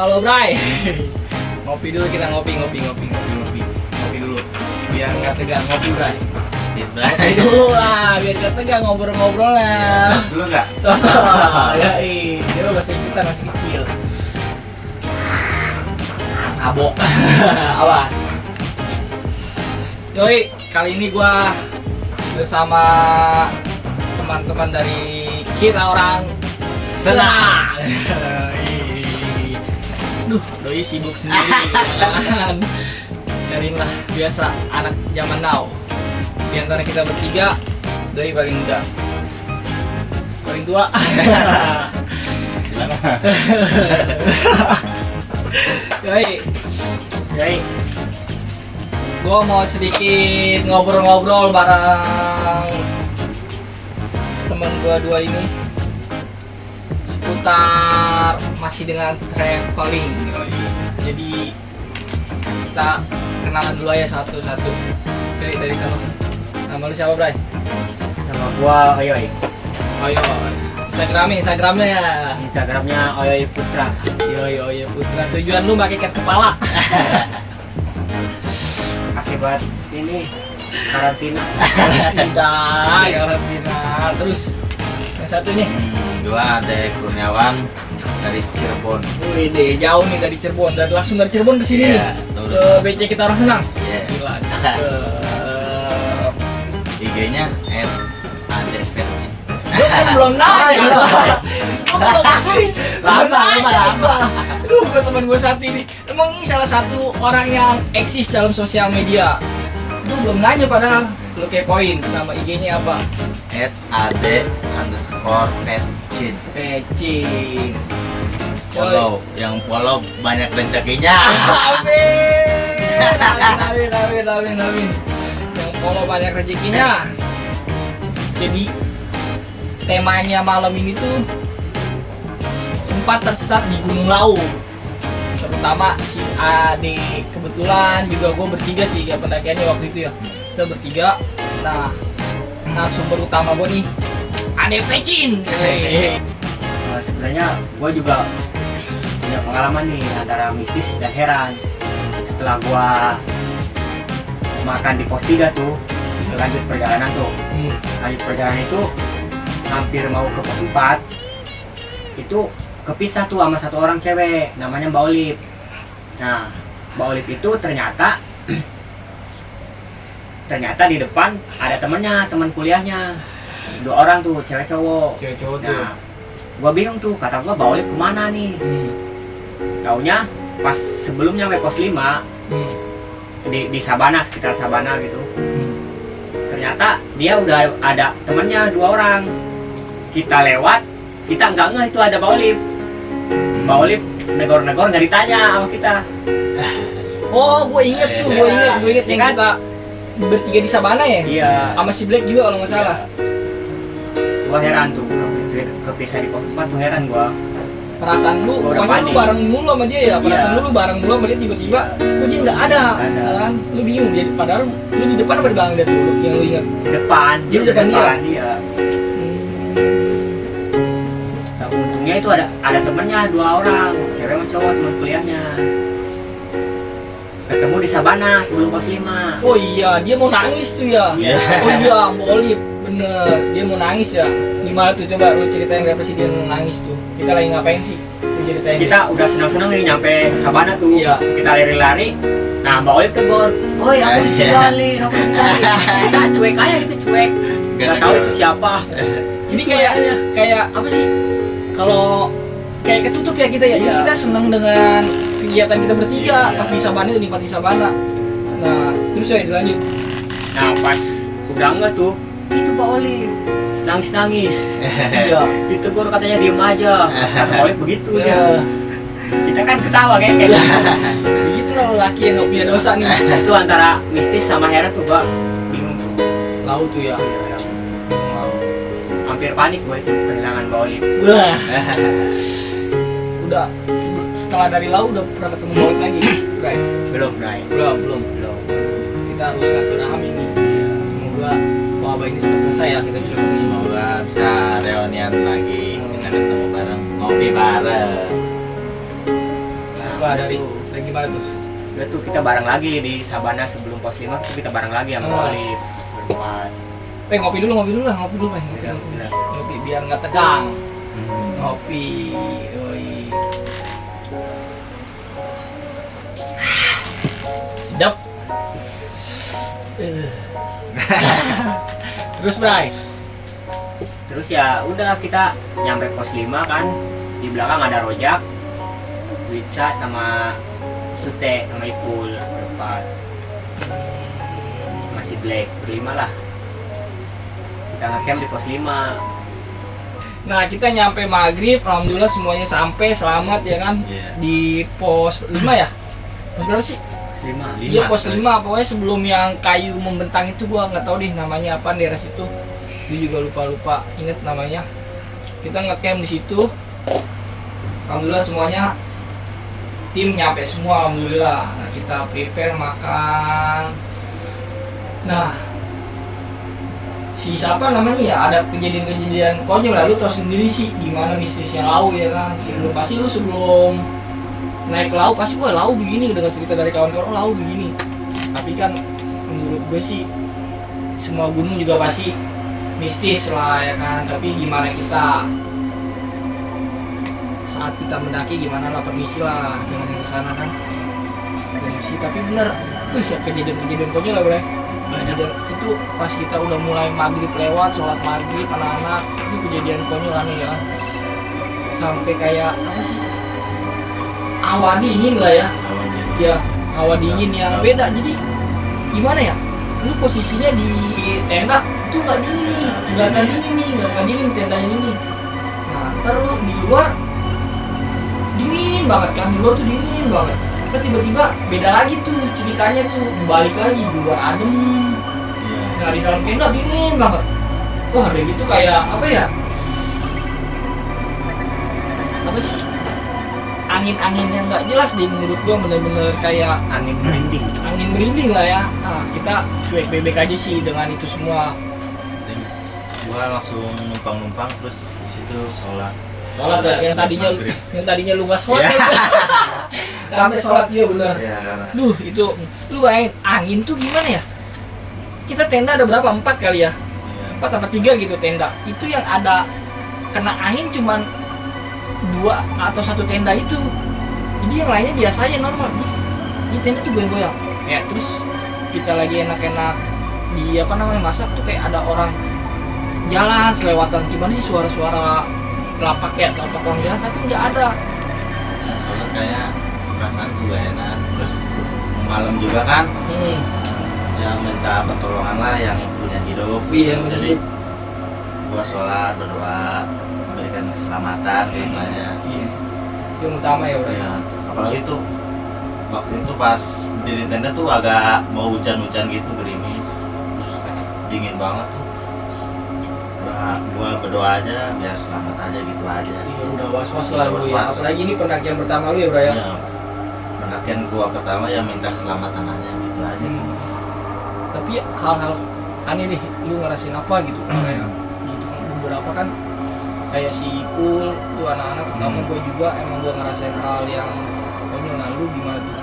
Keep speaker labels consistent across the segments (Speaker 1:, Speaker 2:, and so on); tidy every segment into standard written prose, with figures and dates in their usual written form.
Speaker 1: halo Bray. Ngopi dulu, kita ngopi dulu. Biar nggak tegang, ngopi Bray. Ngopi dulu lah, biar nggak tegang ngobrol-ngobrolnya.
Speaker 2: Tos dulu nggak?
Speaker 1: Tos, ya dia masih ikutan, masih kecil. Abok, awas. Yoi, kali ini gua bersama teman-teman dari kita orang senang. Duh, doi sibuk sendiri kan. Biarin lah, biasa anak zaman now. Di antara kita bertiga, doi paling muda, paling tua. Yoi, gue mau sedikit ngobrol-ngobrol bareng temen gue dua ini seputar masih dengan traveling. Jadi kita kenalan dulu aja satu-satu. Jadi dari sana, nama lu siapa Bray?
Speaker 3: Nama gua Oyoy. Instagramnya Oyoy Putra.
Speaker 1: Oyoy Putra. Tujuan lu pakai ikat kepala?
Speaker 3: Akibat ini karantina.
Speaker 1: Karantina. Terus yang satu nih?
Speaker 2: Gua Ade Kurniawan dari Cirebon.
Speaker 1: Wih deh, jauh nih dari Cirebon. Langsung dari Cirebon ke sini nih. Ke BC kita orang senang. Gila.
Speaker 2: IG-nya @adeversi.
Speaker 1: Lu kan belum nanya. Lu belum kasih.
Speaker 2: Lama.
Speaker 1: Aduh, ke teman gue satu ini. Emang ini salah satu orang yang eksis dalam sosial media. Lu belum nanya padahal. Lu kepoin nama IG-nya apa?
Speaker 2: @ade_petchin.
Speaker 1: Pecin.
Speaker 2: Follow, yang follow banyak rezekinya.
Speaker 1: Amin. Yang follow banyak rezekinya. Jadi temanya malam ini tuh sempat tersesat di Gunung Lawu. Terutama si Ade, kebetulan juga gue bertiga sih ya pendakiannya waktu itu ya. Kita bertiga. Nah sumber utama gue nih Ade Pecin.
Speaker 3: Sebenarnya gua juga punya pengalaman nih antara mistis dan heran. Setelah gua makan di pos 3 tuh, lanjut perjalanan tuh. Lanjut perjalanan itu hampir mau ke pos 4. Itu kepisah tuh sama satu orang cewek namanya Mbak Olip. Nah, Mbak Olip itu ternyata di depan ada temennya, teman kuliahnya. 2 orang tuh, cewek cowok. Nah, gua bingung tuh, kata gua Mbak Olip kemana nih? Taunya pas sebelum nyampe pos 5 di Sabana, sekitar Sabana gitu. Ternyata dia udah ada temennya 2 orang. Kita lewat, kita nggak ngeh itu ada Mbak Olip. Mbak Olip negor-negor nggak ditanya sama kita.
Speaker 1: Oh, gue inget yang
Speaker 3: kan?
Speaker 1: kita bertiga di Sabana ya?
Speaker 3: Iya.
Speaker 1: Sama si Black juga kalau nggak salah.
Speaker 3: Gua heran tuh, kepisah di pos 4 tuh heran gua.
Speaker 1: Perasaan lu,
Speaker 3: Gua udah
Speaker 1: pokoknya lu
Speaker 3: panik.
Speaker 1: bareng mulu sama dia ya? Perasaan
Speaker 3: Iya.
Speaker 1: lu bareng mulu sama dia, tiba-tiba kok dia nggak ada. Kan? Lu bingung, dia, padahal lu di depan apa di belakang dia tuh, yang lu ingat?
Speaker 3: Depan,
Speaker 1: Dia di depan
Speaker 3: dia. Nah, untungnya itu ada temennya 2 orang, cewek sama cowok, teman kuliahnya. Ketemu di Sabana sebelum pos 5.
Speaker 1: Oh iya, dia mau nangis tuh ya?
Speaker 2: Iya.
Speaker 1: Oh iya, Mbak Olip, bener, dia mau nangis ya? Gimana tuh, coba lu ceritain kenapa sih dia nangis tuh? Kita lagi ngapain sih? Lu ceritain
Speaker 3: Kita udah senang-senang nih nyampe Sabana tuh.
Speaker 1: Iya.
Speaker 3: Kita lari-lari. Nah, Mbak Olip tegur, "Woi, aku ditinggalin, aku ditinggalin." Kita cuek aja gitu, cuek. Nggak tahu itu siapa.
Speaker 1: Ini kayak apa sih? Kalau kayak ketutup ya kita ya. Jadi
Speaker 3: Iya.
Speaker 1: kita seneng dengan kegiatan kita bertiga
Speaker 2: Iya.
Speaker 1: pas di Sabana itu, di Sabana. Nah, terus ya dilanjut.
Speaker 3: Nah, pas udah nggak tuh, itu Mbak Olip nangis-nangis.
Speaker 1: Iya.
Speaker 3: Ditegur katanya diem aja. Kata Olip begitu
Speaker 1: Iya.
Speaker 3: ya. Kita kan ketawa kayak gitu.
Speaker 1: Begitu lah laki yang nggak punya dosa nih.
Speaker 3: Itu antara mistis sama heran tuh gua bingung tuh.
Speaker 1: Laut tuh ya.
Speaker 3: Hampir panik gue itu kehilangan Mbak Olip.
Speaker 1: Wah. Udah setelah dari laut udah pernah ketemu Bolt lagi, Bray?
Speaker 3: Belum, Bray.
Speaker 1: Belum. Kita harus silaturahmi nih. Semoga wabah ini cepat selesai ya, kita bisa ketemu.
Speaker 2: Semoga bisa reunian lagi, kita ketemu bareng, ngopi bareng.
Speaker 1: Nah,
Speaker 3: Udah
Speaker 1: dari
Speaker 3: tuh.
Speaker 1: gimana tuh?
Speaker 3: Udah tuh kita bareng lagi di Sabana sebelum pos 5 tuh kita bareng lagi sama
Speaker 1: Oh.
Speaker 3: Olip berempat.
Speaker 1: Ngopi dulu lah, ngopi dulu, Pak.
Speaker 3: Udah, udah.
Speaker 1: Ngopi biar nggak tegang.
Speaker 3: Hmm.
Speaker 1: Ngopi. Yoi. Sedap. Terus, Bray.
Speaker 3: Terus ya udah kita nyampe pos 5 kan, di belakang ada Rojak, Witsa sama Sute sama Ipul berempat. Masih Black berlima lah. Kita ngecamp di pos 5.
Speaker 1: Nah, kita nyampe maghrib, alhamdulillah semuanya sampai selamat ya kan.
Speaker 2: Iya.
Speaker 1: Di pos 5 ya? Pos berapa sih?
Speaker 3: Pos 5.
Speaker 1: Iya, pos 5. Pokoknya sebelum yang kayu membentang itu gua nggak tahu deh namanya apa daerah situ. Gue juga lupa inget namanya. Kita ngecamp di situ. Alhamdulillah semuanya tim nyampe semua, alhamdulillah. Nah, kita prepare makan. Nah, si siapa namanya ya, ada kejadian-kejadian konyol lah. Lu tau sendiri sih gimana mistisnya Lau ya kan. Sebelum naik Lau pasti wah Lau begini, dengan cerita dari kawan-kawan, oh Lau begini. Tapi kan menurut gue sih semua gunung juga pasti mistis lah ya kan. Tapi gimana kita saat kita mendaki, gimana lah, permisi lah dengan yang di sana kan, permisi. Tapi bener, ya kejadian konyol lah, Bre. Kejadian itu pas kita udah mulai maghrib lewat, sholat maghrib anak-anak, itu kejadian konyol aneh ya. Sampai kayak apa sih, hawa dingin lah ya. Ya, hawa dingin yang beda. Jadi gimana ya, lu posisinya di tenda itu nggak dingin nih, nggak dingin tendanya ini. Nah, ntar lu di luar dingin banget kan, di luar tuh dingin banget. Kita tiba-tiba beda lagi tuh ceritanya tuh, balik lagi di luar adem. Nah, di dalam tenda dingin banget. Wah, udah gitu kayak apa ya? Apa sih? Angin-angin yang nggak jelas deh menurut gua, bener-bener kayak
Speaker 3: Angin merinding.
Speaker 1: angin merinding lah ya. Nah, kita cuek bebek aja sih dengan itu semua.
Speaker 2: Gua langsung numpang terus di situ sholat.
Speaker 1: Sholat ya,
Speaker 2: Maghrib.
Speaker 1: yang tadinya lu nggak sholat
Speaker 2: Iya.
Speaker 1: sampai sholat dia bener.
Speaker 2: Iya.
Speaker 1: Duh, itu lu bayangin angin tuh gimana ya? Kita tenda ada berapa? 4 kali ya? 4 apa 3 gitu tenda. Itu yang ada kena angin cuman 2 atau 1 tenda itu. Jadi yang lainnya biasanya normal. Ini tenda tuh goyang-goyang. Kayak terus kita lagi enak-enak di apa namanya masak tuh kayak ada orang jalan selewatan. Gimana sih suara-suara telapak orang jalan, tapi nggak ada.
Speaker 2: Ya, sholat kayak perasaan juga enak. Terus malam juga kan, yang minta pertolongan lah yang punya hidup.
Speaker 1: Iya,
Speaker 2: Jadi gua sholat berdoa memberikan keselamatan katanya.
Speaker 1: Iya. Itu yang utama ya udah ya.
Speaker 2: Ya, apalagi tuh waktu itu pas di tenda tuh agak mau hujan-hujan gitu, gerimis, terus dingin banget tuh. Gua berdoa aja biar selamat aja gitu aja.
Speaker 1: Iya, udah was-was lah lu ya.
Speaker 2: Was-was.
Speaker 1: Apalagi ini pendakian pertama lu ya, Bro ya.
Speaker 2: Ya, pendakian gua pertama ya minta keselamatan aja gitu aja.
Speaker 1: Tapi hal-hal aneh deh, lu ngerasain apa gitu? Kayak gitu kan beberapa kan kayak si Ipul tuh anak-anak pertama gue juga emang gue ngerasain hal yang konyol. Nah, lu gimana tuh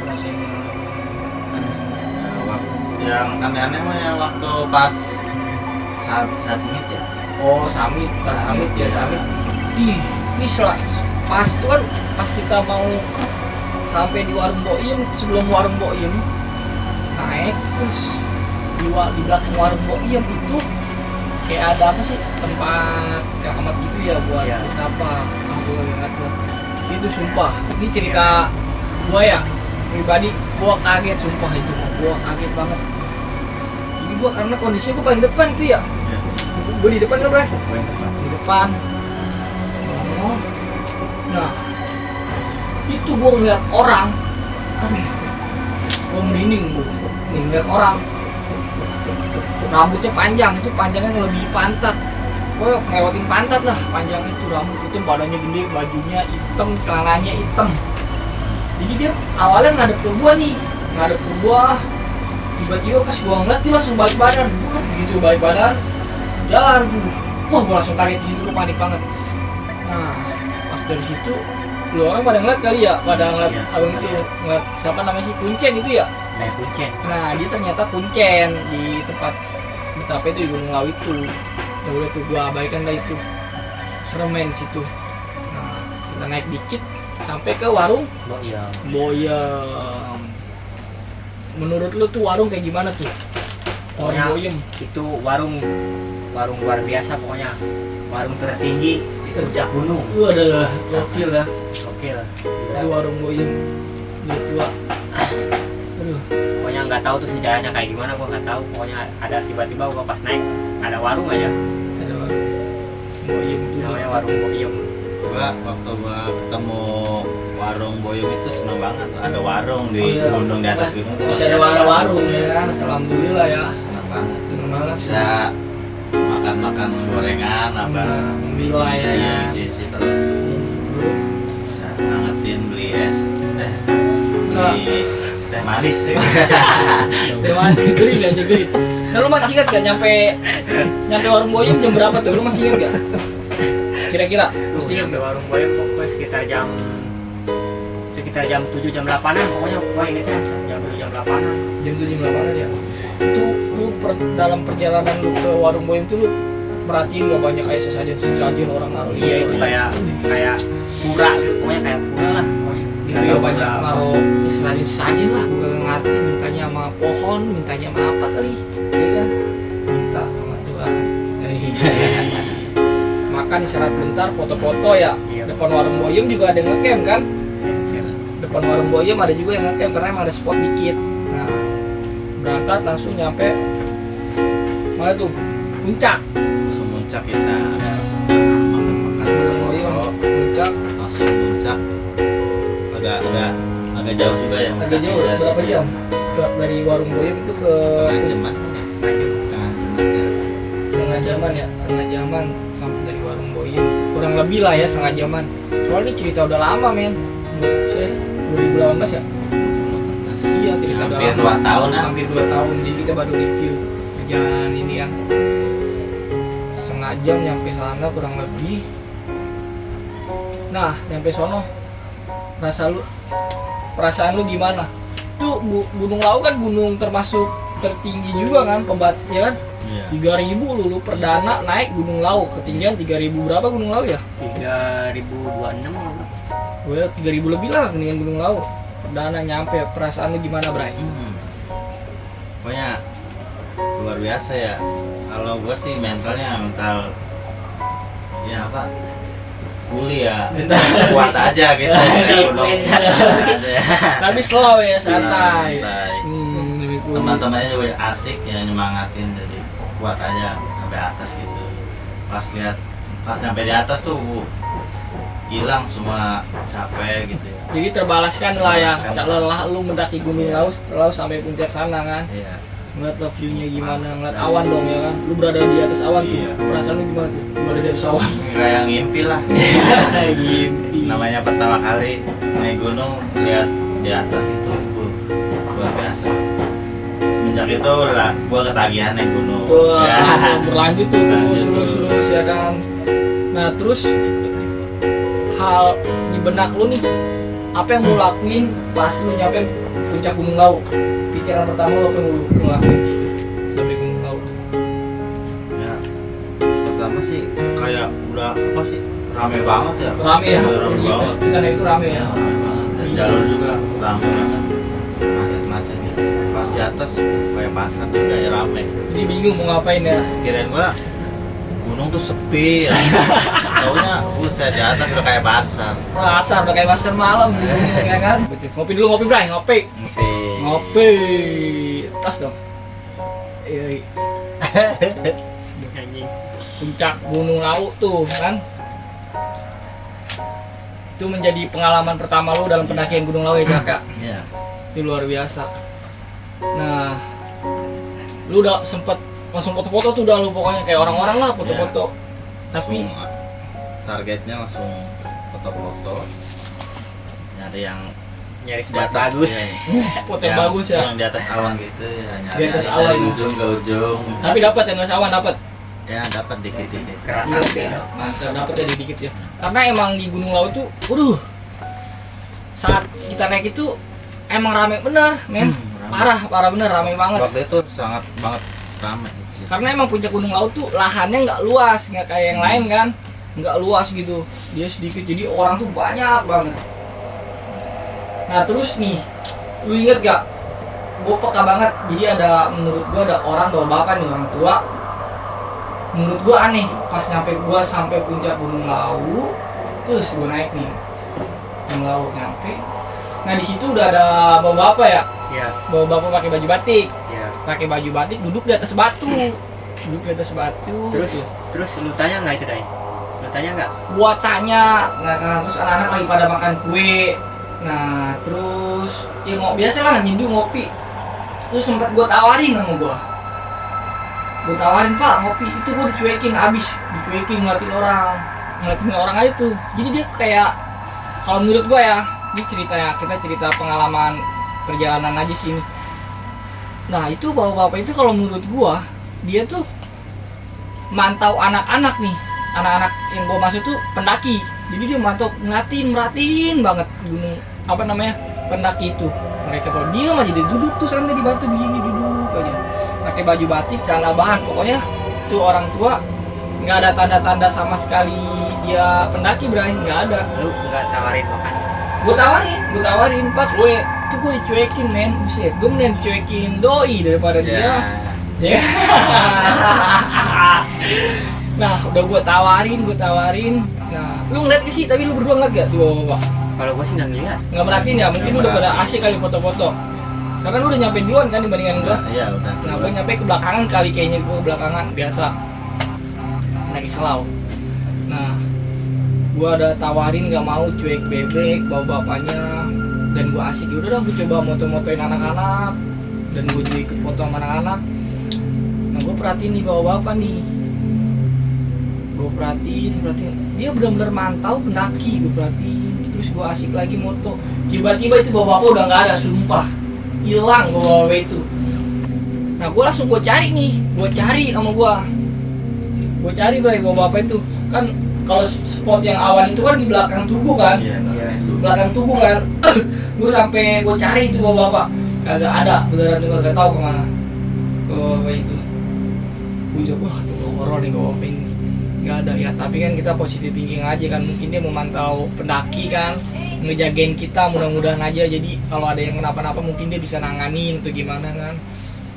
Speaker 1: ngerasain
Speaker 2: Yang aneh-aneh mah ya waktu pas saat ini ya.
Speaker 1: oh summit, pas summit ya summit. Ih, ini pas tuh kan pas kita mau sampai di warung Boim, sebelum warung Boim naik terus di belakang warung Boim itu kayak ada apa sih, tempat keramat gitu ya buat
Speaker 3: Iya.
Speaker 1: apa, aku nggak ingat tuh. Itu sumpah, ini cerita gua ya pribadi, gua kaget sumpah itu, gua kaget banget. Jadi gua karena kondisinya gua paling depan itu ya, gua di depan kan Bro? Di depan. Oh. Nah, itu gua ngeliat orang, aduh, gua merinding gua ngeliat orang. Rambutnya panjang, itu panjangnya ngelebihi pantat. Gue ngelewatin pantat lah, panjangnya itu rambut itu, badannya gede, bajunya hitam, celananya hitam. Jadi dia awalnya ngadep ke gua nih, ngadep ke gua. Tiba-tiba pas gua ngeliat dia langsung balik badan, begitu balik badan, jalan tuh. Wah, gua langsung kaget di situ, gua panik banget. Nah, pas dari situ Lu orang pada ngeliat kali ya, pada ngeliat
Speaker 3: Iya,
Speaker 1: abang itu
Speaker 3: iya.
Speaker 1: ngeliat siapa namanya sih Kuncen itu ya.
Speaker 3: Naik kuncen.
Speaker 1: Nah dia ternyata Kuncen di tempat betapa itu di Gunung Lawu itu. Ya udah tuh gua abaikan lah itu. Serem men di situ. Nah kita naik dikit sampai ke warung
Speaker 3: Boyem.
Speaker 1: Boyem. Menurut lu tuh warung kayak gimana tuh? Warung
Speaker 3: Pokoknya
Speaker 1: Boyem.
Speaker 3: itu warung luar biasa pokoknya. Warung tertinggi di puncak gunung.
Speaker 1: Waduh, gokil lah.
Speaker 3: Oke lah.
Speaker 1: Itu warung Boyem. Dia tua. Aduh.
Speaker 3: Pokoknya nggak tahu tuh sejarahnya kayak gimana, gua nggak tahu. Pokoknya ada tiba-tiba gua pas naik ada warung aja.
Speaker 1: Ada warung Boyem itu
Speaker 3: Namanya warung Boyem.
Speaker 2: Waktu gua ketemu warung Boyem itu seneng banget. Ada warung di
Speaker 1: Oh, iya.
Speaker 2: gunung, di atas gunung tuh.
Speaker 1: Bisa ada warung ya kan. Alhamdulillah ya.
Speaker 2: Seneng banget.
Speaker 1: Seneng banget.
Speaker 2: Bisa makan gorengan apa.
Speaker 1: Alhamdulillah ya.
Speaker 2: Sisi terus bisa ngangetin beli es teh,
Speaker 1: Nah.
Speaker 2: beli teh manis.
Speaker 1: Dewan gering aja gering. Nah, lu masih ingat gak nyampe warung Boyem jam berapa tuh? Lu masih ingat gak? Kira-kira
Speaker 3: Terus
Speaker 1: masih ingat
Speaker 3: nyampe
Speaker 1: gak?
Speaker 3: warung Boyem pokoknya sekitar jam 7 jam 8-an pokoknya gua ingetnya jam 7 jam 8-an.
Speaker 1: Jam 7 jam 8 ya. Itu lu dalam perjalanan lu ke warung Boyem tuh lu perhatiin gak banyak kayak sesajen orang naruh
Speaker 3: Iya itu kayak pura gitu, pokoknya kayak pura lah pokoknya.
Speaker 1: gitu ya, banyak naruh sesajen lah. Gue gak ngerti mintanya sama pohon, mintanya sama apa kali, ya kan? Minta sama Tuhan. Makan istirahat bentar, foto-foto ya.
Speaker 3: Iya.
Speaker 1: Depan warung Boyem juga ada yang ngecamp kan? Depan warung Boyem ada juga yang ngecamp karena emang ada spot dikit. Nah, berangkat langsung nyampe mana tuh? Puncak.
Speaker 2: Langsung puncak kita makan
Speaker 1: Warung Boyem, puncak.
Speaker 2: langsung puncak. Agak jauh juga ya.
Speaker 1: Agak jauh,
Speaker 2: puncaknya
Speaker 1: berapa
Speaker 2: dari
Speaker 1: jam? Dari warung Boyem itu ke
Speaker 2: setengah jaman ya.
Speaker 1: setengah jaman ya, setengah jaman sampai dari warung Boyem. Kurang lebih lah ya setengah jaman. Soalnya ini cerita udah lama men. Saya 2018 ya. Iya cerita udah
Speaker 2: Hampir
Speaker 1: lama.
Speaker 2: 2 tahun kan.
Speaker 1: Hampir 2 tahun. Jadi kita baru review perjalanan ini kan. Setengah jam nyampe sana kurang lebih. Nah, nyampe sono perasaan lu gimana? Tuh Gunung Lawu kan gunung termasuk tertinggi juga kan, ya kan?
Speaker 2: Iya.
Speaker 1: 3.000 lu perdana naik Gunung Lawu, ketinggian 3.000 berapa Gunung Lawu ya?
Speaker 3: 3026 apa?
Speaker 1: Gue 3.000 lebih lah ketinggian Gunung Lawu. Perdana nyampe, perasaan lu gimana, Bray?
Speaker 2: Pokoknya luar biasa ya. Kalau gua sih mental ya apa? Pulih ya.
Speaker 1: Mental.
Speaker 2: Kuat aja gitu.
Speaker 3: Mental.
Speaker 1: Tapi slow ya, santai.
Speaker 2: Santai.
Speaker 1: Lebih cool.
Speaker 2: Teman-temannya juga asik ya, nyemangatin, jadi kuat aja sampai atas gitu. Pas nyampe di atas tuh hilang semua capek gitu ya.
Speaker 1: Jadi terbalaskan lah ya,
Speaker 2: Terbalaskan.
Speaker 1: lelah lu mendaki Gunung
Speaker 2: Iya.
Speaker 1: Lawu setelah lu sampai puncak sana kan.
Speaker 2: Iya.
Speaker 1: Ngeliat lah view-nya gimana, ngeliat awan dong ya kan. Lu berada di atas awan tuh,
Speaker 2: Iya.
Speaker 1: perasaan lu gimana tuh? Berada di atas awan.
Speaker 2: Kayak ngimpi lah.
Speaker 1: Gimpi.
Speaker 2: Namanya pertama kali naik gunung lihat di atas itu luar biasa. Semenjak itu lah gua ketagihan naik gunung.
Speaker 1: Wah,
Speaker 2: Ya.
Speaker 1: berlanjut tuh
Speaker 2: Lanjut
Speaker 1: terus ya kan. Nah terus hal di benak lu nih, apa yang lu lakuin pas lu nyampe puncak Gunung Lawu? Pikiran pertama lu apa yang lu lakuin di situ sampai Gunung Lawu?
Speaker 2: Ya, pertama sih kayak udah apa sih rame banget ya.
Speaker 1: Rame ya?
Speaker 2: Rame
Speaker 1: Iya,
Speaker 2: banget.
Speaker 1: kita naik itu rame ya.
Speaker 2: Rame banget. Dan jalur juga rame banget. Macet-macet gitu. Pas di atas kayak pasar tuh udah rame.
Speaker 1: Jadi bingung mau ngapain ya?
Speaker 2: Kirain gua gunung tuh sepi ya. Taunya buset di atas udah kayak pasar.
Speaker 1: Pasar udah kayak pasar malam ya kan? Ngopi dulu, ngopi Bray, ngopi. Ngopi. Tas dong. Iya.
Speaker 3: Anjing.
Speaker 1: Puncak Gunung Lawu tuh kan. Itu menjadi pengalaman pertama lu dalam pendakian Gunung Lawu ya Kak.
Speaker 2: Iya.
Speaker 1: Itu luar biasa. Nah, lu udah sempet langsung foto-foto tuh udah lu pokoknya kayak orang-orang lah foto-foto. Tapi
Speaker 2: Langsung, targetnya langsung foto-foto. Nyari yang
Speaker 3: Nyari
Speaker 2: di
Speaker 3: spot
Speaker 2: atas,
Speaker 3: bagus.
Speaker 2: ya.
Speaker 1: spot yang bagus ya.
Speaker 2: Yang di atas awan gitu ya, nyari
Speaker 1: Di atas
Speaker 2: dari
Speaker 1: awan, ya.
Speaker 2: ujung ke ujung.
Speaker 1: Tapi dapat yang nggak sawan dapat.
Speaker 2: Ya dapat dikit-dikit.
Speaker 3: Kerasa.
Speaker 1: Mantap dapat ya dikit ya. Karena emang di Gunung Lawu tuh, waduh, saat kita naik itu emang rame bener men.
Speaker 2: Rame.
Speaker 1: Parah bener, rame banget.
Speaker 2: Waktu itu sangat banget ramai sih.
Speaker 1: Karena emang puncak Gunung Lawu tuh lahannya nggak luas, nggak kayak yang lain kan, nggak luas gitu, dia sedikit, jadi orang tuh banyak banget. Nah terus nih, lu inget gak? Gue peka banget, jadi menurut gue ada orang bawa bapak nih, orang tua. Menurut gue aneh, pas nyampe gue sampai puncak Gunung Lawu, terus gue naik nih, Gunung Lawu nyampe. Nah di situ udah ada bawa bapak ya,
Speaker 3: Iya.
Speaker 1: bawa bapak pakai baju batik.
Speaker 3: Iya.
Speaker 1: Pakai baju batik duduk di atas batu. Duduk di atas batu.
Speaker 3: Terus lu tanya nggak itu, Dai? Lu tanya nggak?
Speaker 1: Gua tanya, nah kan, terus anak-anak lagi pada makan kue. Nah, terus ya biasa lah nyeduh ngopi. Terus sempat gua tawarin sama gua. Gua tawarin, "Pak, ngopi." Itu gua dicuekin abis, ngeliatin orang aja tuh. Jadi dia kayak, kalau menurut gua ya, ini kita cerita pengalaman perjalanan aja sih ini. Nah itu bapak-bapak itu kalau menurut gua, dia tuh mantau anak-anak nih, anak-anak yang gua masuk tuh pendaki. Jadi dia mantau, merhatiin banget gunung pendaki itu. Mereka kalau dia aja dia duduk tuh santai di batu begini, duduk aja pakai baju batik, celana bahan. Pokoknya tuh orang tua nggak ada tanda-tanda sama sekali dia pendaki, Bray, nggak ada.
Speaker 3: Lu nggak tawarin makan?
Speaker 1: Gue tawarin, Pak, gue dicuekin men, buset, gue mending dicuekin doi daripada dia. Ya. Nah, udah gue tawarin. Nah, lu ngeliat gak sih? Tapi lu berdua ngeliat gak tuh, Pak?
Speaker 3: Kalau gua sih nggak ngeliat.
Speaker 1: Nggak merhatiin ya? Mungkin lu udah pada asik kali foto-foto. Karena lu udah nyampe duluan kan dibandingkan gue.
Speaker 2: Iya udah.
Speaker 1: Nah, gue nyampe ke belakangan kali kayaknya, gue belakangan biasa naik selau. Nah, gue ada tawarin nggak mau, cuek bebek bawa bapaknya, dan gue asik. Udah gue coba moto-motoin anak-anak, dan gue juga ikut foto sama anak-anak. Nah gue perhatiin nih bawa bapak nih, gue perhatiin dia benar-benar mantau pendaki. Gue perhatiin, terus gue asik lagi moto. Tiba-tiba itu bawa bapak udah nggak ada, sumpah hilang bawa bapak itu. Nah gue langsung cari sama gue cari bawa bapak itu kan. Kalau spot yang awan itu kan di belakang tugu kan, belakang tugu kan. Gue sampai gue cari itu bapak, kagak ada, beneran juga gak tahu kemana bapak itu. Gue juga ketemu horor nih bapak ini, nggak ada ya. Tapi kan kita positif thinking aja kan, mungkin dia memantau pendaki kan, ngejagain kita, mudah-mudahan aja. Jadi kalau ada yang kenapa-napa mungkin dia bisa nanganin atau gimana kan.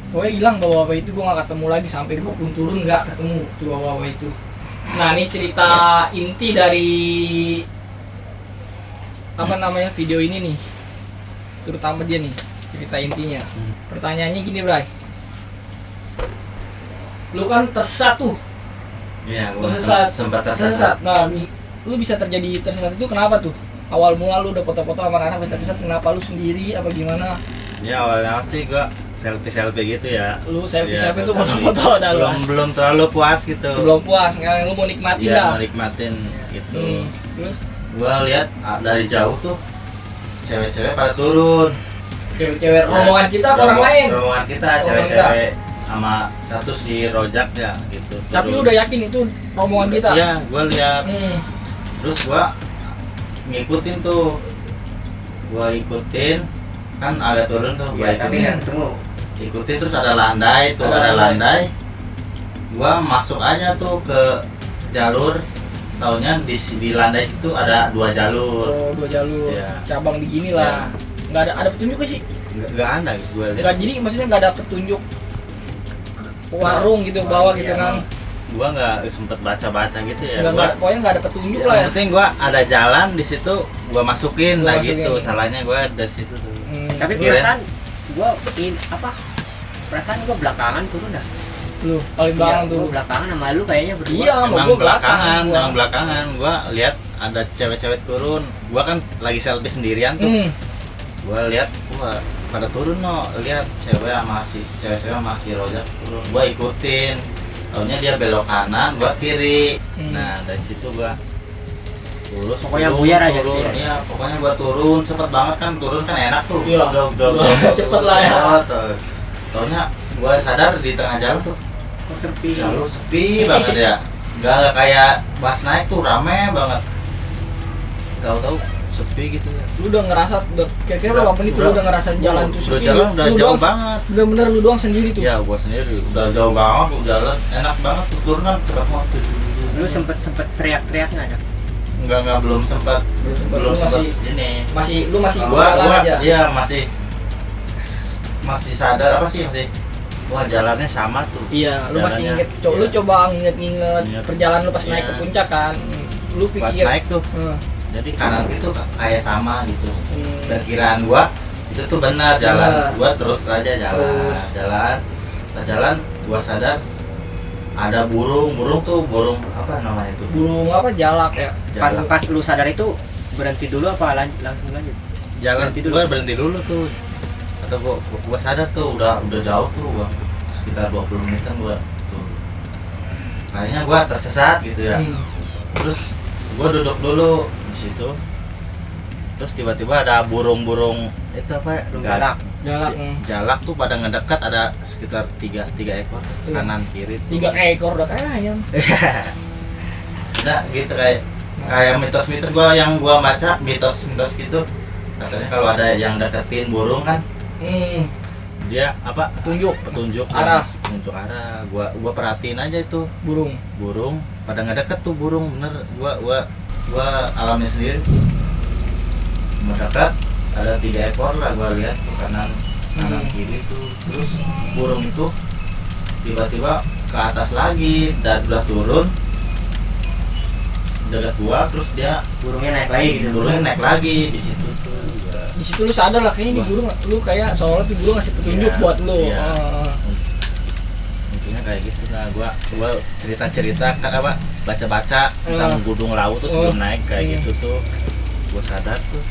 Speaker 1: Pokoknya hilang bapak itu, gue nggak ketemu lagi sampai gue pun turun nggak ketemu tuh bapak itu. Nah ini cerita inti dari video ini nih, terutama dia nih cerita intinya. Pertanyaannya gini, Bray, lu kan tersesat tuh.
Speaker 2: Iya, gua
Speaker 1: Tersesat.
Speaker 2: sempat tersesat.
Speaker 1: Nah lu bisa terjadi tersesat itu kenapa tuh? Awal mula lu udah foto-foto sama anak-anak tersesat, kenapa lu sendiri apa gimana?
Speaker 2: Ya awalnya sih gua selfie gitu ya.
Speaker 1: Lu selfie
Speaker 2: Iya,
Speaker 1: tuh foto-foto dah lu.
Speaker 2: belum terlalu puas gitu.
Speaker 1: Belum puas, sekarang lu mau nikmatin dah.
Speaker 2: Iya, mau nikmatin gitu.
Speaker 1: Terus
Speaker 2: Gua lihat dari jauh tuh cewek-cewek pada turun.
Speaker 1: cewek-cewek rombongan kita apa orang lain?
Speaker 2: Rombongan kita, cewek-cewek sama satu si Rojak ya gitu.
Speaker 1: Tapi lu udah yakin itu rombongan kita?
Speaker 2: Iya, gua lihat. Terus gua ngikutin tuh. Kan ada turun tuh.
Speaker 3: Iya, tapi nggak ketemu.
Speaker 2: Ikutin terus ada landai tuh, ada landai. Gua masuk aja tuh ke jalur. Taunya di landai itu ada 2 jalur.
Speaker 1: Oh, 2 jalur.
Speaker 2: Iya.
Speaker 1: Cabang begini lah. Nggak ada petunjuk sih?
Speaker 2: Nggak ada gua lihat.
Speaker 1: Nggak, jadi maksudnya nggak ada petunjuk warung gitu bawah gitu
Speaker 2: Iya,
Speaker 1: kan?
Speaker 2: Gua nggak sempet baca-baca gitu ya.
Speaker 1: Pokoknya nggak ada petunjuk
Speaker 2: Ya,
Speaker 1: lah ya.
Speaker 2: yang penting gua ada jalan di situ, gua masukin
Speaker 1: Gua
Speaker 2: lah
Speaker 1: masukin.
Speaker 2: gitu. Salahnya gua dari situ tuh.
Speaker 3: Tapi
Speaker 2: Kirain-
Speaker 3: perasaan gua belakangan turun dah.
Speaker 1: Lu paling belakang
Speaker 3: Iya,
Speaker 1: tuh.
Speaker 3: gua belakangan sama lu kayaknya berdua.
Speaker 1: Iya, sama
Speaker 2: Emang
Speaker 1: gua
Speaker 2: belakangan,
Speaker 1: gua.
Speaker 2: emang belakangan. Gua lihat ada cewek-cewek turun. Gua kan lagi selfie sendirian tuh. Gua lihat, wah pada turun lihat cewek sama si Rojak turun. Gua ikutin. Taunya dia belok kanan, gua kiri. Nah dari situ gua lurus.
Speaker 3: Pokoknya
Speaker 2: turun,
Speaker 3: buyar aja
Speaker 2: turun.
Speaker 3: gitu ya?
Speaker 2: Iya, pokoknya gua turun cepet banget kan, turun kan enak tuh.
Speaker 1: Iya. Cepet lah ya.
Speaker 2: Taunya gua sadar di tengah jalan tuh
Speaker 3: Oh, sepi.
Speaker 2: jalur sepi banget ya. Nggak kayak pas naik tuh rame banget. Tahu-tahu sepi gitu ya.
Speaker 1: Lu udah ngerasa kira-kira berapa menit lu udah ngerasa jalan tuh
Speaker 2: udah
Speaker 1: sepi?
Speaker 2: jalan udah
Speaker 1: Lu
Speaker 2: jauh
Speaker 1: doang,
Speaker 2: banget.
Speaker 1: bener-bener lu doang sendiri tuh.
Speaker 2: Ya gua sendiri udah jauh banget, gua jalan enak banget, turunan cepat banget.
Speaker 3: Lu sempet teriak-teriak nggak?
Speaker 2: Enggak belum sempat
Speaker 1: Lu
Speaker 2: sempat
Speaker 1: masih-
Speaker 2: ini.
Speaker 1: Lu masih
Speaker 3: Oh,
Speaker 1: jalan
Speaker 2: Gua
Speaker 1: aja.
Speaker 2: iya masih sadar apa sih masih. Wah jalannya sama tuh.
Speaker 1: Iya, lu masih
Speaker 2: Jalannya,
Speaker 1: inget, lu
Speaker 2: iya.
Speaker 1: coba nginget
Speaker 2: Inget.
Speaker 1: perjalanan lu pas naik
Speaker 2: Iya.
Speaker 1: ke puncak kan. Lu
Speaker 2: Pas
Speaker 1: pikir
Speaker 2: naik tuh,
Speaker 1: "Hmm,
Speaker 2: jadi kanan itu kayak sama gitu.
Speaker 1: hmm,
Speaker 2: Perkiraan gua itu tuh benar jalan.
Speaker 1: Benar.
Speaker 2: Gua terus aja jalan,
Speaker 1: Terus.
Speaker 2: jalan. Gua sadar ada burung tuh burung apa namanya itu?
Speaker 1: burung apa jalak ya?"
Speaker 2: Jalan.
Speaker 3: Pas lu sadar itu berhenti dulu apa langsung lanjut?
Speaker 2: Jalan
Speaker 3: berhenti dulu.
Speaker 2: gua berhenti dulu tuh. Atau gua sadar tuh udah jauh tuh gua sekitar 20 menitan gua tuh. Kayaknya gua tersesat gitu ya.
Speaker 1: Hmm.
Speaker 2: Terus gua duduk dulu di situ. Terus tiba-tiba ada burung-burung itu apa ya?
Speaker 3: Burung jalak.
Speaker 1: Jalak.
Speaker 2: Jalak tuh pada ngedekat, ada sekitar tiga ekor
Speaker 1: Iya.
Speaker 2: kanan kiri tuh.
Speaker 1: 3 ekor udah kayak ayam.
Speaker 2: Udah gitu kayak mitos-mitos gua baca mitos-mitos gitu. Katanya kalau ada yang deketin burung kan
Speaker 1: Hmm,
Speaker 2: dia apa
Speaker 1: petunjuk
Speaker 2: arah
Speaker 1: arah
Speaker 2: gua perhatiin aja itu
Speaker 1: burung.
Speaker 2: pada ngedeket tuh burung bener gua alami sendiri mendekat ada 3 ekor lah gua lihat tuh kanan kiri tuh. Terus burung itu tiba-tiba ke atas lagi dan udah turun dekat gua, terus dia
Speaker 3: Burungnya naik lagi gitu.
Speaker 2: burungnya naik lagi di situ tuh.
Speaker 1: Di situ lu sadar lah kayaknya di burung lu kayak seolah tuh burung ngasih petunjuk
Speaker 2: Iya,
Speaker 1: buat lu.
Speaker 2: iya.
Speaker 1: Ah.
Speaker 2: Intinya kayak gitu lah. Gua cerita kan apa baca-baca tentang gunung lawu tuh sebelum naik kayak gitu tuh. Gua sadar tuh.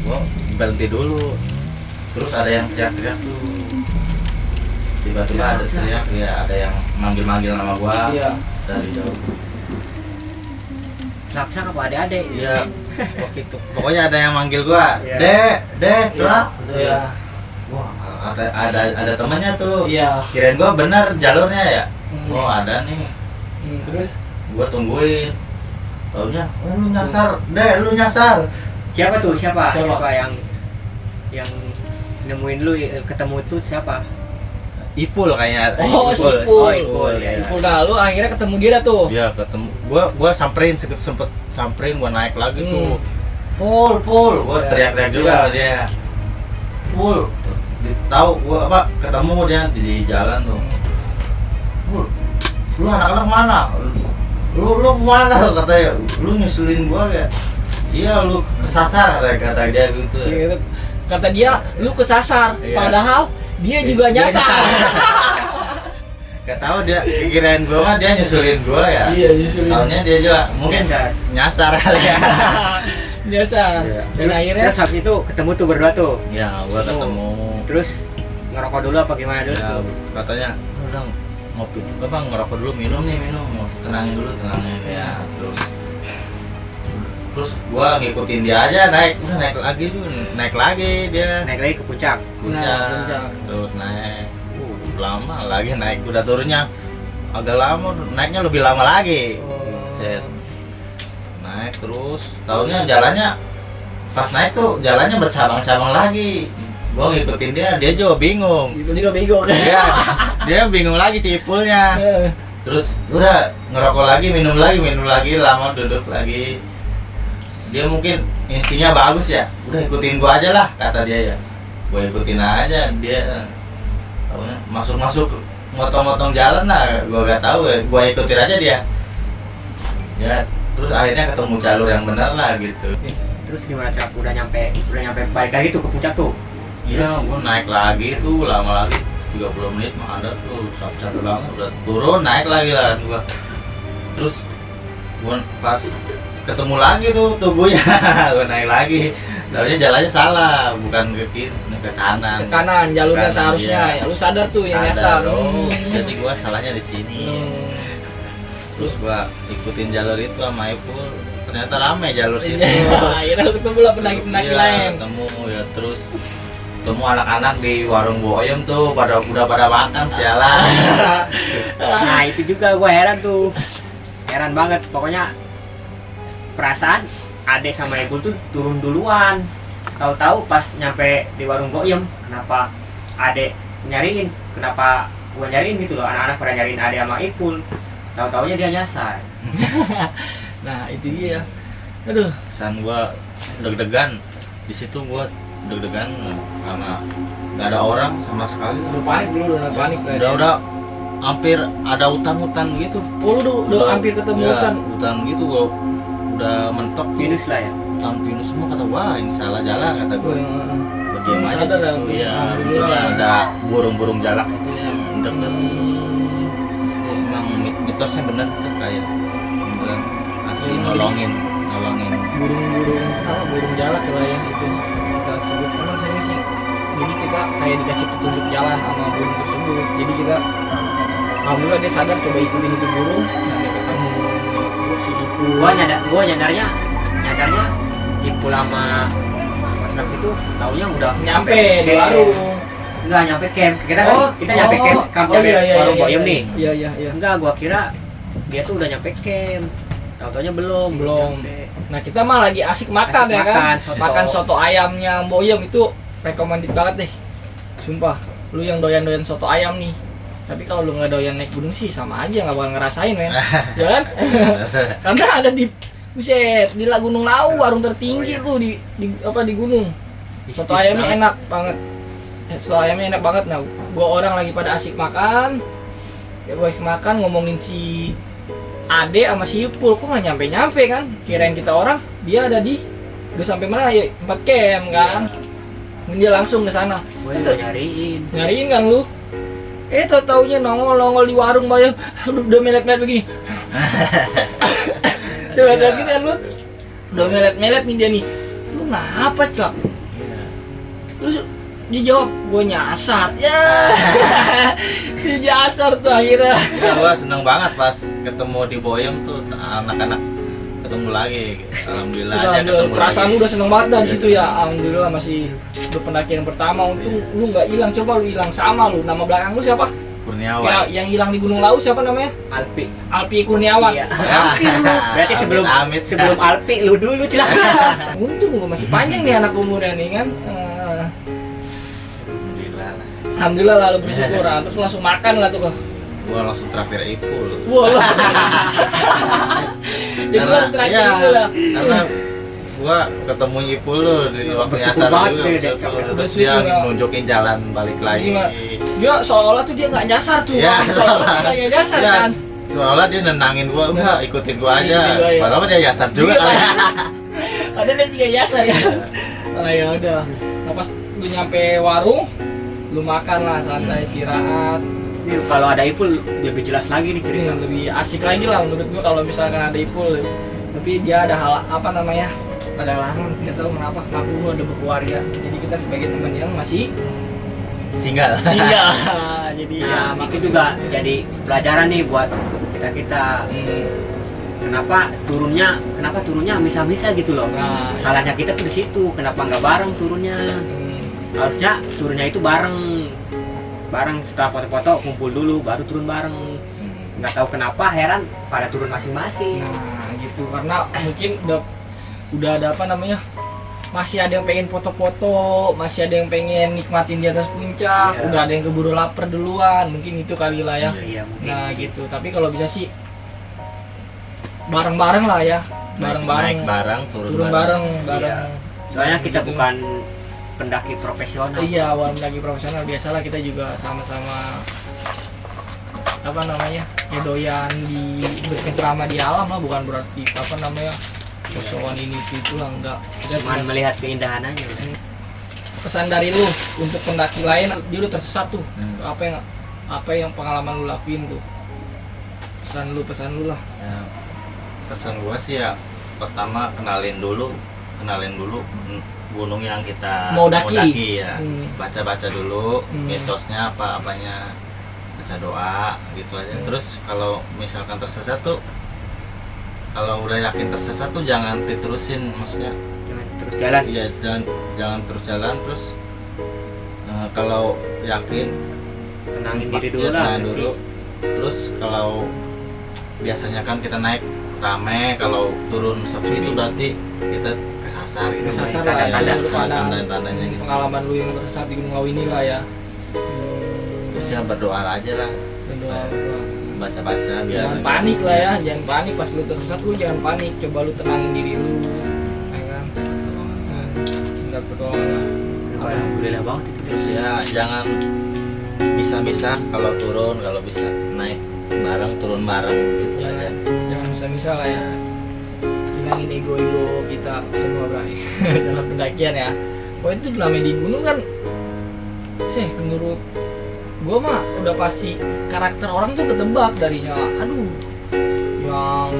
Speaker 2: Gua berhenti dulu. Terus ada yang teriak-teriak tuh. Tiba-tiba ada teriak ya, ada yang manggil-manggil nama gua
Speaker 1: Iya.
Speaker 2: dari jauh.
Speaker 3: Selak-selak apa adik-adik?
Speaker 2: Iya. Waktu itu pokoknya ada yang manggil gua.
Speaker 3: Iya.
Speaker 2: Dek, celak. Gitu.
Speaker 1: Iya.
Speaker 2: Wah, ada temannya tuh.
Speaker 1: Iya.
Speaker 2: Kirain gua bener jalurnya ya.
Speaker 1: Hmm.
Speaker 2: Oh, ada nih.
Speaker 1: Terus
Speaker 2: Gua tungguin. Taunya, lu nyasar, lu nyasar.
Speaker 3: Siapa tuh? Siapa
Speaker 1: Siapa?
Speaker 3: yang nemuin lu ketemu itu siapa?
Speaker 2: Ipul kayaknya.
Speaker 1: Oh, si Ipul.
Speaker 3: Oh, Ipul, ya.
Speaker 1: udah lu akhirnya ketemu dia dah tuh.
Speaker 2: Iya, ketemu. Gua samperin, sempet samperin, gua naik lagi tuh.
Speaker 1: Hmm.
Speaker 2: Pul, gua
Speaker 1: Iya.
Speaker 2: teriak-teriak juga dia. Pul, tahu gua apa ketemu dia di jalan tuh. Pul, lu anak-anak mana? Lu kemana katanya? Lu nyusulin gua ya? Iya, lu kesasar kata dia gitu.
Speaker 1: Gitu. Kata dia lu kesasar,
Speaker 2: Iya.
Speaker 1: padahal dia juga
Speaker 2: Dia
Speaker 1: nyasar.
Speaker 2: Gak tahu dia kirain gua mah dia nyusulin gua ya.
Speaker 1: Iya, nyusulin.
Speaker 2: Taunya dia juga mungkin
Speaker 3: Nyasar.
Speaker 2: nyasar kali ya.
Speaker 1: Nyasar.
Speaker 2: Iya.
Speaker 1: Dan akhirnya
Speaker 3: Terus habis itu ketemu tuh berdua tuh.
Speaker 2: Ya, gua ketemu.
Speaker 3: Terus ngerokok dulu apa gimana dulu?
Speaker 2: Ya,
Speaker 3: tuh?
Speaker 2: katanya udah ngopi apa ngerokok dulu, minum tenangin dulu ya. Terus gua ngikutin dia aja naik lagi dia
Speaker 3: Naik lagi ke puncak.
Speaker 1: puncak.
Speaker 2: terus naik lama lagi naik, udah turunnya agak lama, naiknya lebih lama lagi. Set. Naik terus tahunya jalannya pas naik tuh jalannya bercabang-cabang lagi. Gua ngikutin dia juga bingung.
Speaker 1: Itu juga bego kan.
Speaker 2: Dia bingung lagi si Ipulnya. Terus udah ngerokok lagi, minum lagi, lama duduk lagi. Dia mungkin instingnya bagus ya. Udah ikutin gua aja lah kata dia ya. Gua ikutin aja dia. Tahunya masuk motong-motong jalan lah. Gua gak tahu ya. Gua ikutin aja dia. Ya, terus akhirnya ketemu jalur yang benar lah gitu.
Speaker 3: Terus gimana cara udah nyampe balik lagi tuh ke puncak tuh?
Speaker 2: Iya, gua naik lagi tuh lama lagi 30 menit mah ada tuh sampai lama udah turun naik lagi lah gua. Terus gua pas ketemu lagi tuh tubuhnya gua naik lagi. Soalnya jalannya salah, bukan ke kiri, ke kanan.
Speaker 1: Ke kanan jalurnya
Speaker 2: Kanan,
Speaker 1: seharusnya.
Speaker 2: iya.
Speaker 1: Ya, lu sadar tuh yang
Speaker 2: Sadar,
Speaker 1: nyasar.
Speaker 2: oh, jadi gua salahnya di sini.
Speaker 1: Hmm.
Speaker 2: Terus gua ikutin jalur itu sama Ipul. Ternyata rame jalur situ.
Speaker 1: Akhirnya lu ketemu lah pendaki-pendaki
Speaker 2: Iya,
Speaker 1: lain.
Speaker 2: ketemu ya, terus ketemu anak-anak di warung Boyem tuh udah pada makan sialan.
Speaker 3: Nah itu juga gue heran tuh, heran banget. Pokoknya perasaan Ade sama Ipul tuh turun duluan. Tahu-tahu pas nyampe di warung Boyem, kenapa Ade nyariin, kenapa gua nyariin gitu loh, anak-anak pada nyariin Ade sama Ipul. Tahu-taunya dia nyasar.
Speaker 1: Nah itu dia. Aduh.
Speaker 2: Kesan gua deg-degan di situ, gua deg-degan karena nggak ada orang sama sekali.
Speaker 1: Udah panik dulu, udah panik kan?
Speaker 2: Udah hampir ada hutan-hutan gitu.
Speaker 1: Oh lu udah hampir ketemu
Speaker 2: ya,
Speaker 1: hutan.
Speaker 2: Hutan gitu gua udah mentok
Speaker 3: Pinus lah ya.
Speaker 2: hutan pinus semua, kata wah ini salah jalan kata gua. Gua diam aja
Speaker 1: Sadar dah,
Speaker 2: gitu. Ya
Speaker 1: alhamdulillah.
Speaker 2: ada burung-burung jalak itu yang deket. Emang mitosnya bener tuh, kayak beneran asli nolongin
Speaker 1: burung jalak lah ya itu kita sebut teman sering sih. Jadi kita kayak dikasih petunjuk jalan sama burung tersebut. Jadi kita alhamdulillah dia sadar, coba ikutin itu burung dan dia ketemu si Ipul.
Speaker 3: Gua nyadarnya Ipul sama Truk itu taunya udah
Speaker 1: Nyampe di warung.
Speaker 3: Enggak nyampe camp. Kita nyampe camp warung Boyem nih.
Speaker 1: Iya.
Speaker 3: Enggak, gua kira dia tuh udah nyampe camp. Tahu-taunya belum. Nyampe.
Speaker 1: Nah kita mah lagi asik makan ya kan. Makan soto ayamnya Boyem itu recommended banget deh. Sumpah, lu yang doyan soto ayam nih. Tapi kalau lu nggak doyan naik gunung sih sama aja, nggak bakal ngerasain men. Ya kan? Karena ada di di Gunung Lawu, warung tertinggi tuh di gunung. Soto ayamnya enak banget. Soto ayamnya enak banget. Nah, gua orang lagi pada asik makan. Ya gua asik makan ngomongin si Ade sama si Ipul, kok nggak nyampe kan? Kirain kita orang, dia ada di udah sampai mana ya, 4 camp kan? Dia langsung ke sana.
Speaker 3: Gue juga nyariin
Speaker 1: kan lu? Taunya nongol di warung Boyem, udah melet-melet begini. Udah melet gitu kan lu? Udah melet-melet nih dia nih. Lu ngapa Cak? Terus dia jawab, gue nyasar. Ya. Dia nyasar tuh akhirnya.
Speaker 2: Ya, gua seneng banget pas ketemu di Boyem tuh, anak-anak ketemu lagi. Alhamdulillah aja ketemu
Speaker 1: perasaan
Speaker 2: lagi.
Speaker 1: lu udah seneng banget dari situ ya. Alhamdulillah masih pendakian pertama. Untung lu nggak hilang. Coba lu hilang sama lu. Nama belakang lu siapa?
Speaker 2: Kurniawan.
Speaker 1: Yang hilang di Gunung Lawu siapa namanya? Alpi Kurniawan.
Speaker 3: Iya.
Speaker 1: Hampir lu.
Speaker 3: Berarti sebelum Alpi lu dulu celaka.
Speaker 1: Untung lu masih panjang nih anak umurnya nih kan. Alhamdulillah lah, lu bersyukur. Terus langsung makan lah tuh.
Speaker 2: Gua langsung traktir Ipul.
Speaker 1: Wah. Jadi langsung traktir Ipul lah.
Speaker 2: Karena gua ketemu Ipul lu di waktu nyasar dulu. Terus dia nunjukin jalan balik lagi.
Speaker 1: Dia seolah tuh dia nggak nyasar tuh.
Speaker 2: Ya,
Speaker 1: Seolah dia nggak nyasar kan.
Speaker 2: Soalnya dia nenangin gua, enggak ikutin gua aja. Padahal dia nyasar juga kali.
Speaker 1: Ada dia juga nyasar ya. Oh ya udah. Nah, pas lu nyampe warung, lu makan lah santai, istirahat.
Speaker 3: Ini kalau ada Ipul lebih jelas lagi nih cerita.
Speaker 1: Lebih asik lagi lah menurut gua kalau misalkan ada Ipul. Tapi dia ada hal apa namanya? Ada larangan, nggak tahu kenapa. Aku ada berkeluarga. Jadi kita sebagai teman yang masih
Speaker 2: singgah.
Speaker 1: Jadi
Speaker 3: ya itu juga jadi pelajaran nih buat kita. Kenapa turunnya misah-misah gitu loh. Salahnya kita tuh di situ. Kenapa nggak bareng turunnya? Harusnya turunnya itu bareng setelah foto-foto kumpul dulu baru turun bareng. Nggak tahu kenapa, heran pada turun masing-masing.
Speaker 1: Nah gitu, karena mungkin udah ada apa namanya, masih ada yang pengen foto-foto, masih ada yang pengen nikmatin di atas puncak, udah ada yang keburu lapar duluan, mungkin itu kali lah ya. Nah gitu, tapi kalau bisa sih bareng-bareng lah ya, bareng-bareng,
Speaker 2: naik bareng, turun
Speaker 1: bareng.
Speaker 3: Soalnya kita
Speaker 1: gitu.
Speaker 3: bukan pendaki profesional.
Speaker 1: Iya, walaupun pendaki profesional biasalah kita juga sama-sama apa namanya, ya doyan di bercengkrama di alam lah, bukan berarti apa namanya sosokan ini itu lah, enggak. Kita
Speaker 3: cuman melihat keindahan aja.
Speaker 1: Pesan dari lu untuk pendaki lain, dia udah tersesat tuh. Apa yang pengalaman lu lakuin tuh? Pesan lu lah.
Speaker 2: Ya, pesan gua sih ya, pertama kenalin dulu gunung yang kita
Speaker 1: mau daki
Speaker 2: ya. Baca-baca dulu mitosnya apanya, baca doa gitu aja. Terus kalau misalkan tersesat tuh, kalau udah yakin tersesat tuh jangan diterusin, maksudnya
Speaker 3: jangan terus jalan.
Speaker 2: Iya, jangan terus jalan. Terus kalau yakin
Speaker 3: tenangin diri dulu lah.
Speaker 2: Terus kalau biasanya kan kita naik rame, kalau turun sepi itu berarti kita kesasar gitu.
Speaker 1: Kesasar
Speaker 2: Ada
Speaker 1: lah, ya, lu pada
Speaker 2: tanda-tandanya gitu.
Speaker 1: pengalaman lu yang tersesat di Gunung Lawu ini lah ya.
Speaker 2: Terus ya berdoa aja lah,
Speaker 1: Berdoa.
Speaker 2: baca-baca biar
Speaker 1: Jangan panik lah ya, jangan panik pas lu tersesat, lu jangan panik, coba lu tenangin diri lu, ya kan? Minta pertolongan.
Speaker 3: Alhamdulillah banget itu.
Speaker 2: Terus ya jangan misah-misah, kalau turun, kalau bisa naik bareng, turun bareng gitu aja.
Speaker 1: Jangan bisa-bisa lah ya. Hilangin ego-ego kita semua, Bray. Dalam pendakian ya. Pokoknya itu namanya di gunung kan, menurut gue mah udah pasti karakter orang tuh ketebak darinya. Aduh, yang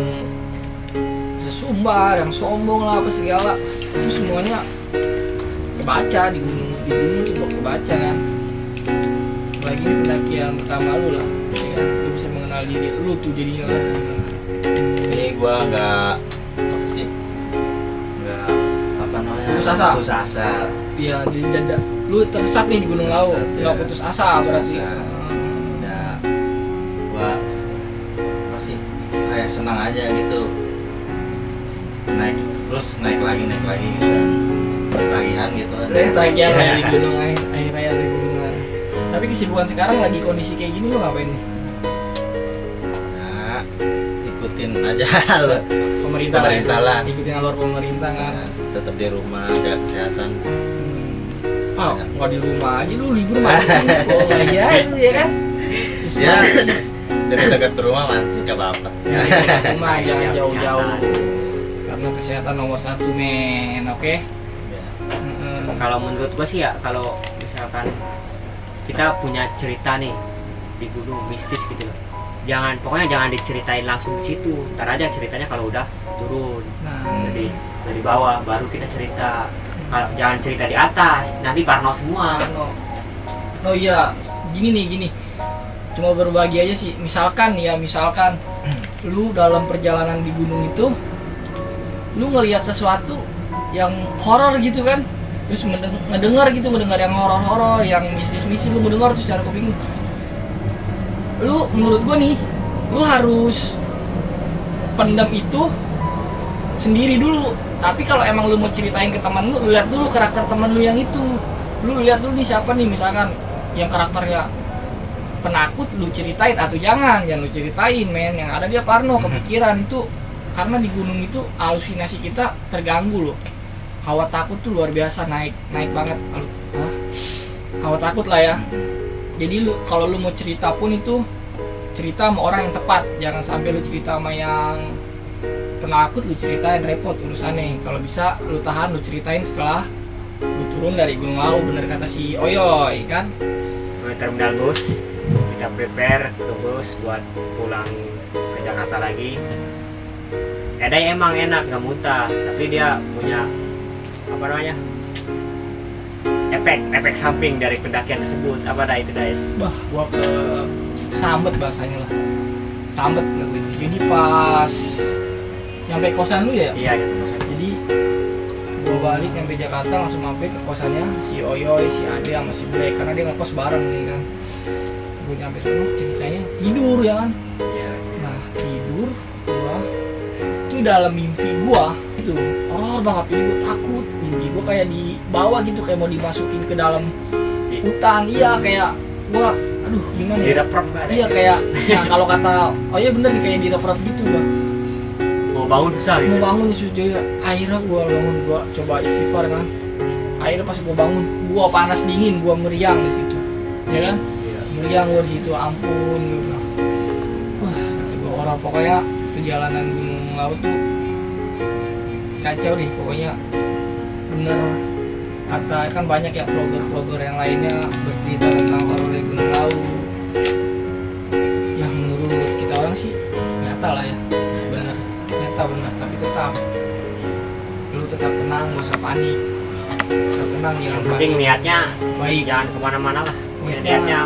Speaker 1: sesumbar, yang sombong lah apa segala, itu semuanya kebaca di gunung tuh kebaca kan. Lagi ini pendakian pertama lu lah, ya kan? Lu bisa mengenal diri lu tuh jadinya kan.
Speaker 2: Ini gua nggak apa sih, nggak apa namanya,
Speaker 1: Putus asa. Iya, jadi lu tersesat nih di Gunung Lawu,
Speaker 2: Tersesat,
Speaker 1: nggak
Speaker 2: ya.
Speaker 1: putus asa berarti.
Speaker 2: asa. Ya gua apa sih, kayak senang aja gitu, naik terus naik lagi gitu, tagihan gitu aja.
Speaker 1: Tagihan kayak di gunung akhir raya di gunung. Tapi kesibukan sekarang lagi kondisi kayak gini lu ngapain nih?
Speaker 2: Nah, ikutin aja lo.
Speaker 1: Pemerintah
Speaker 2: lah.
Speaker 1: Ikutin alur pemerintah kan.
Speaker 2: Nah, tetap di rumah, jaga kesehatan.
Speaker 1: Nggak di rumah aja lu libur mancing kok lagi aja lu ya kan?
Speaker 2: Ya, dekat-dekat rumah mancing nggak apa-apa.
Speaker 1: Ya, rumah jangan jauh-jauh. Karena kesehatan nomor 1 men, oke?
Speaker 2: Ya.
Speaker 3: Kalau menurut gua sih ya, kalau misalkan kita punya cerita nih di gunung mistis gitu loh, pokoknya jangan diceritain langsung di situ, ntar aja ceritanya kalau udah turun.
Speaker 1: Nah,
Speaker 3: dari bawah baru kita cerita. Jangan cerita di atas, nanti parno semua.
Speaker 1: Oh iya, gini. Cuma berbagi aja sih. Misalkan lu dalam perjalanan di gunung itu, lu ngelihat sesuatu yang horor gitu kan, terus ngedengar yang horor-horor, yang mistis-mistis, lu mendengar tuh secara kuping lu, menurut gua nih, lu harus pendam itu sendiri dulu. Tapi kalau emang lu mau ceritain ke teman lu, lihat dulu karakter teman lu yang itu. Lu lihat dulu nih siapa nih, misalkan yang karakternya penakut, lu ceritain atau jangan lu ceritain, men. Yang ada dia parno, kepikiran itu, karena di gunung itu halusinasi kita terganggu loh. Hawa takut tuh luar biasa, naik banget. Hawa takut lah ya. Jadi lu kalau lu mau cerita pun itu cerita sama orang yang tepat, jangan sampai lu cerita sama yang penakut, lu ceritain repot urusannya. Kalau bisa lu tahan, lu ceritain setelah lu turun dari Gunung Lawu, bener kata si Oyoy kan.
Speaker 3: Terminal bus, kita prepare ke bus buat pulang ke Jakarta lagi. Edai emang enak, nggak muntah, tapi dia punya apa namanya, efek samping dari pendakian tersebut. Apa dah itu Dai?
Speaker 1: Bah, gua ke sambet bahasanya lah, sambet gitu. Jadi pas nyampe kosan lu ya?
Speaker 3: Iya gitu.
Speaker 1: Jadi gua balik nyampe Jakarta langsung mampir ke kosannya si Oyoy, si Ade sama si Black, karena dia ngekos bareng nih kan. Gua nyampe sana ceritanya tidur ya kan.
Speaker 3: Iya.
Speaker 1: Nah tidur gua itu dalam mimpi gua itu horor banget, jadi gua takut. Mimpi gua kayak di bawah gitu, kayak mau dimasukin ke dalam hutan. Iya kayak gua, aduh gimana ya?
Speaker 3: Direprep nggak ada?
Speaker 1: Iya kayak, nah kalau kata Oyoy bener nih, kayak direprep gitu gua.
Speaker 3: Mau bangun susah gitu.
Speaker 1: Mau bangun Yesus, jadi akhirnya gue bangun, gue coba istighfar kan. Akhirnya pas gue bangun, gue panas dingin, gue meriang di situ, ya kan?
Speaker 3: Iya.
Speaker 1: Meriang gue di situ, ampun, gue bilang, wah, kata gue orang, pokoknya perjalanan Gunung Lawu tuh kacau deh, pokoknya bener. Kata kan banyak ya vlogger yang lainnya bercerita tentang horor di Gunung Lawu. Yang menurut kita orang sih nyata lah ya. Benar, tapi tetap lu tetap tenang, gak usah panik, tetap tenang, jangan
Speaker 3: Yang penting
Speaker 1: panik.
Speaker 3: niatnya
Speaker 1: Baik,
Speaker 3: jangan kemana-mana lah.
Speaker 1: Niatnya-
Speaker 3: Niatnya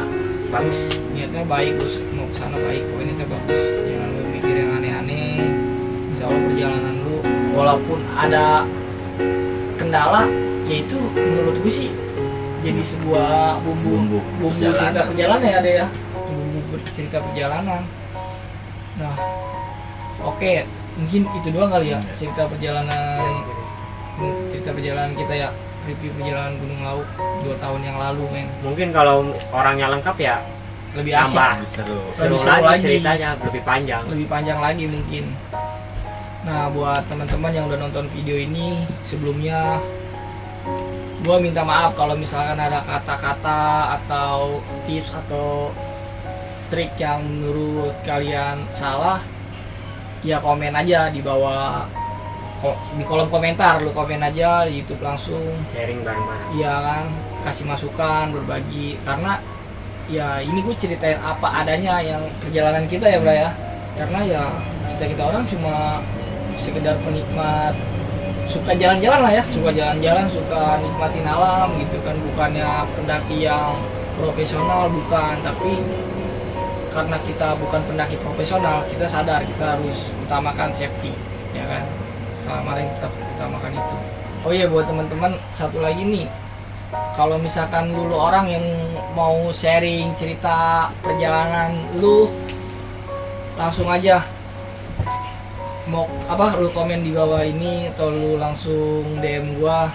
Speaker 3: bagus.
Speaker 1: niatnya baik, lu mau kesana baik, pokoknya niatnya bagus, jangan lu mikir yang aneh-aneh. Insya Allah perjalanan lu walaupun ada kendala, yaitu menurut gue sih jadi sebuah bumbu cerita perjalanan ya, ada ya, bumbu cerita perjalanan. Nah Oke, mungkin itu doang kali ya cerita perjalanan kita ya, review perjalanan Gunung Lawu 2 tahun yang lalu, men.
Speaker 3: Mungkin kalau orangnya lengkap ya
Speaker 1: Lebih asik,
Speaker 3: tambah
Speaker 2: Seru.
Speaker 3: seru
Speaker 1: seru
Speaker 3: lagi
Speaker 1: lagi.
Speaker 3: ceritanya, lebih panjang.
Speaker 1: lebih panjang lagi mungkin. Nah, buat teman-teman yang udah nonton video ini sebelumnya, gua minta maaf kalau misalkan ada kata-kata atau tips atau trik yang menurut kalian salah. Ya komen aja di bawah, di kolom komentar, lu komen aja di YouTube langsung.
Speaker 3: Sharing bareng-bareng.
Speaker 1: Iya kan, kasih masukan, berbagi, karena ya ini gue ceritain apa adanya yang perjalanan kita ya, Bro ya. Karena ya kita orang cuma sekedar penikmat, suka jalan-jalan lah ya, suka jalan-jalan, suka nikmatin alam gitu kan, bukannya pendaki yang profesional, bukan. Tapi karena kita bukan pendaki profesional, kita sadar kita harus utamakan safety, ya kan. Selama yang kita utamakan itu. Oh iya, buat teman-teman satu lagi nih, kalau misalkan dulu orang yang mau sharing cerita perjalanan lu, langsung aja mau apa, lu komen di bawah ini atau lu langsung DM gua,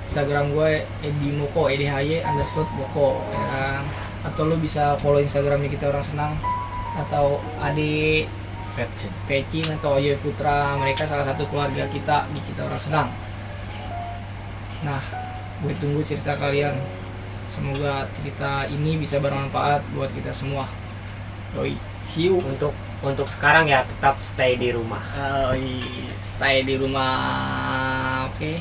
Speaker 1: Instagram gue edimoko edhy_moko ya kan. Atau lu bisa follow Instagramnya Kita Orang Senang, atau Ade Pecin atau Oyo Putra, mereka salah satu keluarga kita di Kita Orang Senang. Nah, gue tunggu cerita kalian. Semoga cerita ini bisa bermanfaat buat kita semua. Yoi, see you.
Speaker 3: Untuk sekarang ya tetap stay di rumah.
Speaker 1: Stay di rumah, oke.